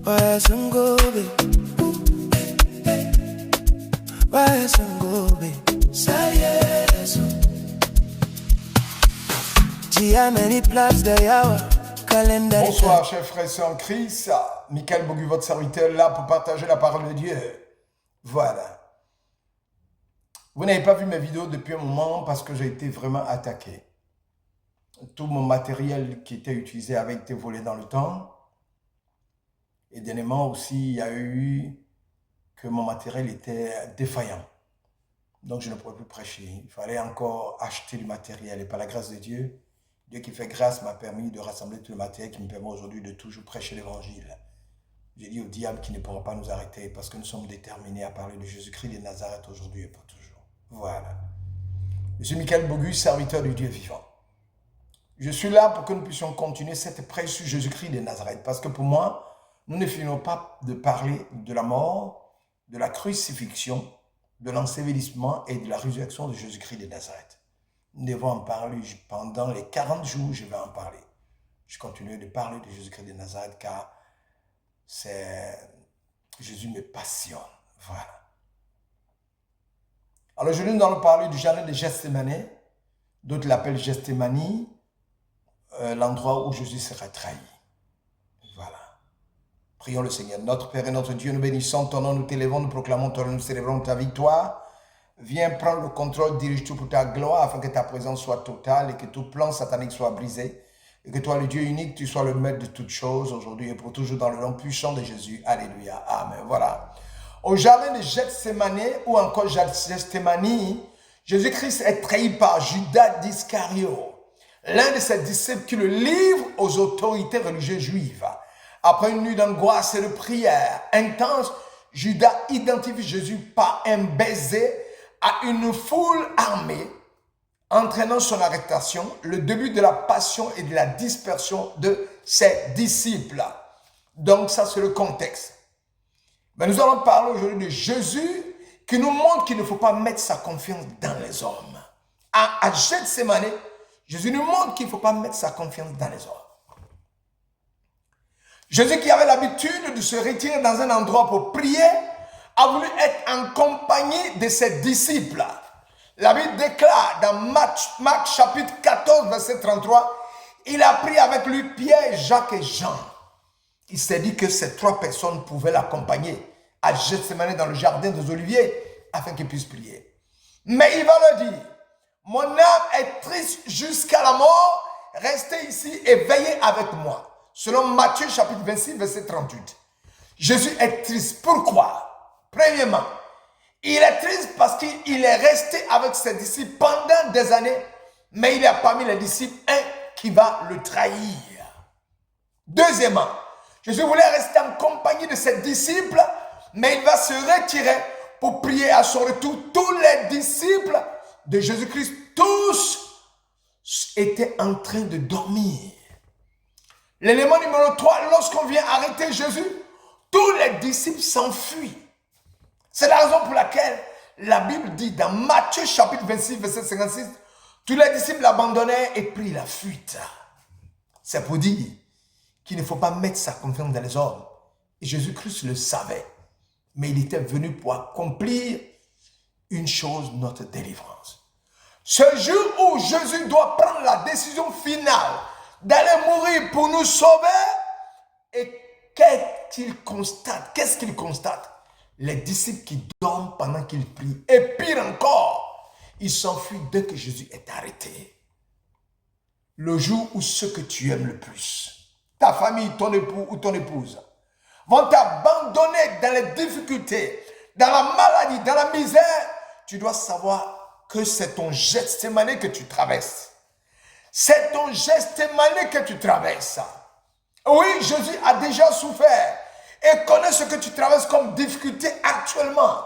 Wayasangobe, Wayasangobe, Sayeso. Many plans calendar. Bonsoir, chers frères et sœurs en Christ. Michael Bogu, votre serviteur, là pour partager la parole de Dieu. Voilà. Vous n'avez pas vu mes vidéos depuis un moment parce que j'ai été vraiment attaqué. Tout mon matériel qui était utilisé avait été volé dans le temps. Et dernièrement aussi, il y a eu que mon matériel était défaillant. Donc, je ne pouvais plus prêcher. Il fallait encore acheter du matériel. Et par la grâce de Dieu, Dieu qui fait grâce m'a permis de rassembler tout le matériel qui me permet aujourd'hui de toujours prêcher l'évangile. J'ai dit au diable qu'il ne pourra pas nous arrêter parce que nous sommes déterminés à parler de Jésus-Christ de Nazareth aujourd'hui et pour toujours. Voilà. Je suis Michael Bogu, serviteur du Dieu vivant. Je suis là pour que nous puissions continuer cette prêche sur Jésus-Christ de Nazareth parce que pour moi, nous ne finissons pas de parler de la mort, de la crucifixion, de l'ensevelissement et de la résurrection de Jésus-Christ de Nazareth. Nous devons en parler pendant les 40 jours, je vais en parler. Je continue de parler de Jésus-Christ de Nazareth car Jésus me passionne. Voilà. Alors aujourd'hui, nous allons parler du jardin de Gethsémani. D'autres l'appellent Gethsémani, l'endroit où Jésus sera trahi. Voilà. Prions le Seigneur. Notre Père et notre Dieu, nous bénissons ton nom, nous t'élèvons, nous proclamons ton nom, nous célébrons ta victoire. Viens prendre le contrôle, dirige tout pour ta gloire, afin que ta présence soit totale et que tout plan satanique soit brisé. Et que toi, le Dieu unique, tu sois le maître de toutes choses, aujourd'hui et pour toujours, dans le nom puissant de Jésus. Alléluia. Amen. Voilà. Au jardin de Gethsémani, ou encore Gethsémani, Jésus-Christ est trahi par Judas d'Iscario, l'un de ses disciples qui le livre aux autorités religieuses juives. Après une nuit d'angoisse et de prière intense, Judas identifie Jésus par un baiser à une foule armée, entraînant son arrestation, le début de la passion et de la dispersion de ses disciples. Donc ça c'est le contexte. Mais nous allons parler aujourd'hui de Jésus qui nous montre qu'il ne faut pas mettre sa confiance dans les hommes. À Gethsémani, Jésus nous montre qu'il ne faut pas mettre sa confiance dans les hommes. Jésus qui avait l'habitude de se retirer dans un endroit pour prier, a voulu être en compagnie de ses disciples. La Bible déclare dans Marc chapitre 14, verset 33, il a pris avec lui Pierre, Jacques et Jean. Il s'est dit que ces trois personnes pouvaient l'accompagner à Gethsémani dans le jardin des Oliviers afin qu'il puisse prier. Mais il va leur dire, mon âme est triste jusqu'à la mort, restez ici et veillez avec moi. Selon Matthieu chapitre 26, verset 38. Jésus est triste. Pourquoi? Premièrement, il est triste parce qu'il est resté avec ses disciples pendant des années, mais il y a parmi les disciples un qui va le trahir. Deuxièmement, Jésus voulait rester en compagnie de ses disciples, mais il va se retirer pour prier à son retour. Tous les disciples de Jésus-Christ, tous étaient en train de dormir. L'élément numéro 3, lorsqu'on vient arrêter Jésus, tous les disciples s'enfuient. C'est la raison pour laquelle la Bible dit dans Matthieu chapitre 26, verset 56, tous les disciples l'abandonnèrent et prirent la fuite. C'est pour dire qu'il ne faut pas mettre sa confiance dans les hommes. Et Jésus-Christ le savait. Mais il était venu pour accomplir une chose, notre délivrance. Ce jour où Jésus doit prendre la décision finale d'aller mourir pour nous sauver, et qu'est-ce qu'il constate? Les disciples qui dorment pendant qu'ils prient. Et pire encore, ils s'enfuient dès que Jésus est arrêté. Le jour où ceux que tu aimes le plus, ta famille, ton époux ou ton épouse, vont t'abandonner dans les difficultés, dans la maladie, dans la misère, tu dois savoir que c'est ton Gethsémani que tu traverses. C'est ton Gethsémani que tu traverses. Oui, Jésus a déjà souffert et connaît ce que tu traverses comme difficulté actuellement.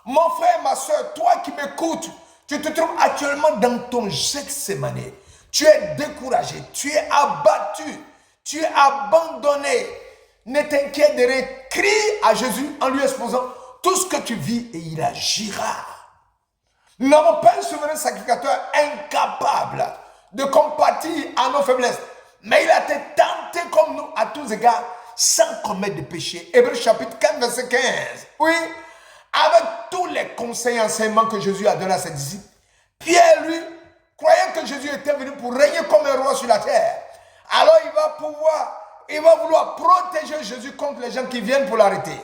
Mon frère, ma soeur, toi qui m'écoutes, tu te trouves actuellement dans ton Gethsémani. Tu es découragé, tu es abattu, tu es abandonné. Ne t'inquiète de rien, crie à Jésus en lui exposant tout ce que tu vis et il agira. Nous n'avons pas un souverain sacrificateur incapable de compatir à nos faiblesses. Mais il a été tenté comme nous à tous égards, sans commettre de péché. Hébreux chapitre 4, verset 15. Oui, avec tous les conseils et enseignements que Jésus a donnés à ses disciples, Pierre, lui, croyant que Jésus était venu pour régner comme un roi sur la terre, alors il va vouloir protéger Jésus contre les gens qui viennent pour l'arrêter.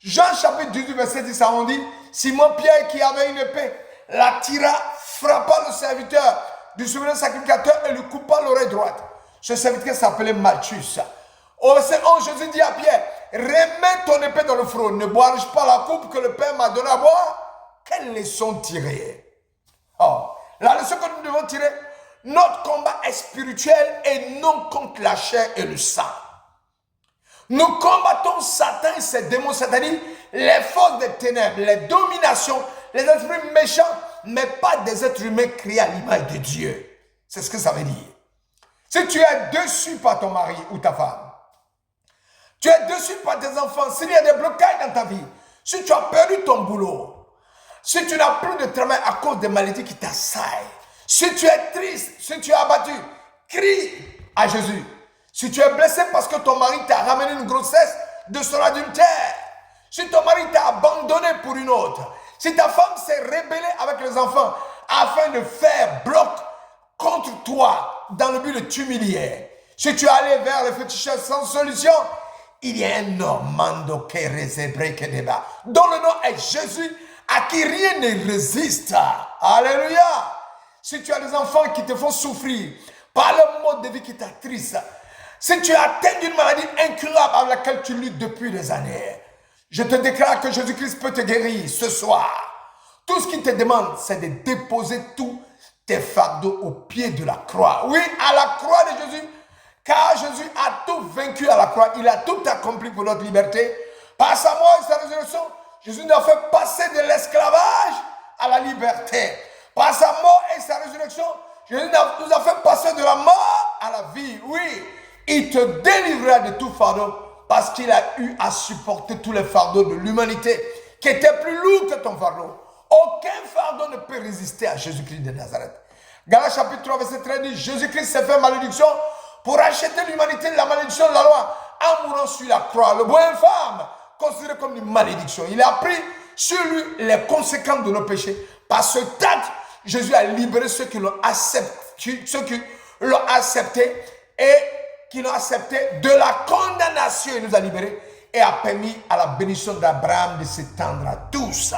Jean chapitre 18, verset 10, on dit, Simon Pierre qui avait une épée, la tira, frappa le serviteur du souverain sacrificateur et lui coupa l'oreille droite. Ce serviteur s'appelait Malchus. Au verset 11, Jésus dit à Pierre, remets ton épée dans le front, ne bois-je pas la coupe que le Père m'a donnée à boire? Quelle leçon tirer? Oh, la leçon que nous devons tirer, notre combat est spirituel et non contre la chair et le sang. Nous combattons Satan et ses démons sataniques, les forces des ténèbres, les dominations, les esprits méchants, mais pas des êtres humains créés à l'image de Dieu. C'est ce que ça veut dire. Si tu es déçu par ton mari ou ta femme, tu es déçu par tes enfants, s'il y a des blocages dans ta vie, si tu as perdu ton boulot, si tu n'as plus de travail à cause des maladies qui t'assaillent, si tu es triste, si tu es abattu, crie à Jésus. Si tu es blessé parce que ton mari t'a ramené une grossesse de son adultère, si ton mari t'a abandonné pour une autre, si ta femme s'est rébellée avec les enfants afin de faire bloc contre toi dans le but de t'humilier, si tu es allé vers le féticheur sans solution, il y a un Normando qui réservé que débat, dont le nom est Jésus, à qui rien ne résiste. Alléluia. Si tu as des enfants qui te font souffrir par le mode de vie qui t'attriste, si tu es atteint d'une maladie incurable avec laquelle tu luttes depuis des années, je te déclare que Jésus-Christ peut te guérir ce soir. Tout ce qu'il te demande, c'est de déposer tous tes fardeaux au pied de la croix. Oui, à la croix de Jésus, car Jésus a tout vaincu à la croix. Il a tout accompli pour notre liberté. Par sa mort et sa résurrection, Jésus nous a fait passer de l'esclavage à la liberté. Par sa mort et sa résurrection, Jésus nous a fait passer de la mort à la vie. Oui, il te délivrera de tout fardeau parce qu'il a eu à supporter tous les fardeaux de l'humanité qui étaient plus lourds que ton fardeau. Aucun fardeau ne peut résister à Jésus-Christ de Nazareth. Galates chapitre 3, verset 13 dit, Jésus-Christ s'est fait malédiction pour acheter l'humanité de la malédiction de la loi en mourant sur la croix. Le bois infâme, considéré comme une malédiction. Il a pris sur lui les conséquences de nos péchés. Par ce acte, Jésus a libéré ceux qui l'ont accepté, et qui l'ont accepté de la condamnation. Il nous a libérés et a permis à la bénédiction d'Abraham de s'étendre à tous.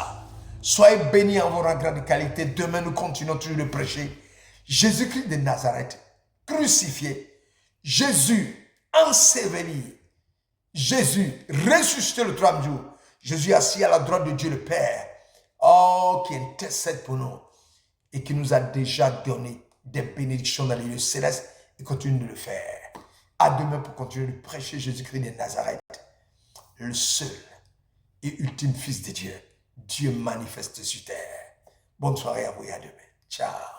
Soyez bénis en vos rangs de qualité. Demain, nous continuons toujours de prêcher Jésus-Christ de Nazareth, crucifié, Jésus enseveli, Jésus ressuscité le troisième jour, Jésus assis à la droite de Dieu le Père, oh, qui intercède pour nous et qui nous a déjà donné des bénédictions dans les lieux célestes et continue de le faire. À demain pour continuer de prêcher Jésus-Christ de Nazareth, le seul et ultime Fils de Dieu, Dieu manifeste sur terre. Bonne soirée à vous et à demain. Ciao.